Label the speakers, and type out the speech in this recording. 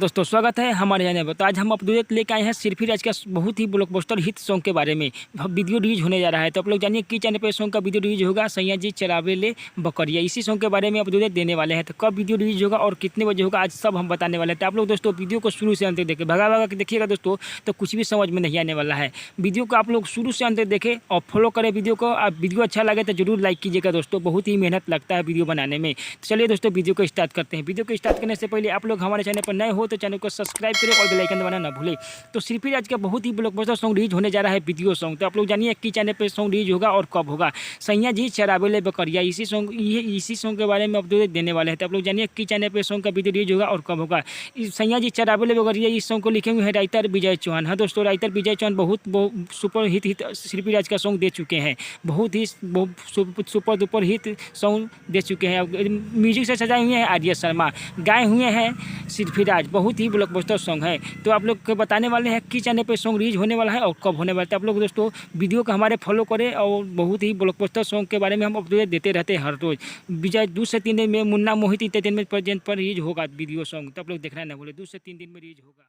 Speaker 1: दोस्तों स्वागत है हमारे चैनल पर। तो आज हम अपडेट लेके आए हैं सिर्फ राज का बहुत ही ब्लॉकबस्टर हिट सॉन्ग के बारे में। वीडियो रिलीज होने जा रहा है, तो आप लोग जानिए कि चैनल पर सॉन्ग का वीडियो रिलीज होगा। सैया जी चरावे ले बकरिया, इसी सॉन्ग के बारे में अपडेट देने वाले हैं। तो कब वीडियो रिलीज होगा और कितने बजे होगा आज सब हम बताने वाले हैं। तो आप लोग दोस्तों वीडियो को शुरू से अंत तक देखें, भगा भगा के देखिएगा दोस्तों, तो कुछ भी समझ में नहीं आने वाला है। वीडियो को आप लोग शुरू से अंत तक देखें और फॉलो करें वीडियो को। आप वीडियो अच्छा लगे तो जरूर लाइक कीजिएगा दोस्तों, बहुत ही मेहनत लगता है वीडियो बनाने में। तो चलिए दोस्तों वीडियो को स्टार्ट करते हैं। वीडियो को स्टार्ट करने से पहले आप लोग हमारे चैनल पर नए हो तो चैनल को सब्सक्राइब करें और बेल आइकन दबाना ना भूलें। तो सिर्फ आज का बहुत ही ब्लॉकबस्टर सॉन्ग रिलीज होने जा रहा है, वीडियो सॉन्ग। तो आप लोग जानिए कि चैनल पर सॉन्ग रिलीज होगा और कब होगा। सैया जी चरावे ले बकरिया, इसी सॉन्ग के बारे में अपडेट देने वाले हैं। तो आप लोग जानिए कि चैनल पर सॉन्ग का वीडियो रिलीज होगा और कब होगा। सैया जी चरावे ले बकरिया इस सॉन्ग को लिखे हुए हैं राइटर विजय चौहान। हाँ दोस्तों, राइटर विजय चौहान बहुत सुपर हिट सिर्फ आज का सॉन्ग दे चुके हैं। बहुत ही सुपर डुपर हिट सॉन्ग दे चुके हैं। म्यूजिक से सजाए हुए हैं आर्य शर्मा, गाए हुए हैं सिरफिराज। बहुत ही ब्लॉकबस्टर सॉन्ग है। तो आप लोग को बताने वाले हैं कि चैनल पे सॉन्ग रिलीज होने वाला है और कब होने वाला है। तो आप लोग दोस्तों वीडियो को हमारे फॉलो करें और बहुत ही ब्लॉकबस्टर सॉन्ग के बारे में हम अपडेट देते रहते हैं हर रोज। विजय 2 से 3 दिन में मुन्ना मोहित एंटरटेनमेंट प्रेजेंट पर रिलीज होगा वीडियो सॉन्ग। तो आप लोग देखना ना भूलें, 2 से 3 दिन में रिलीज होगा।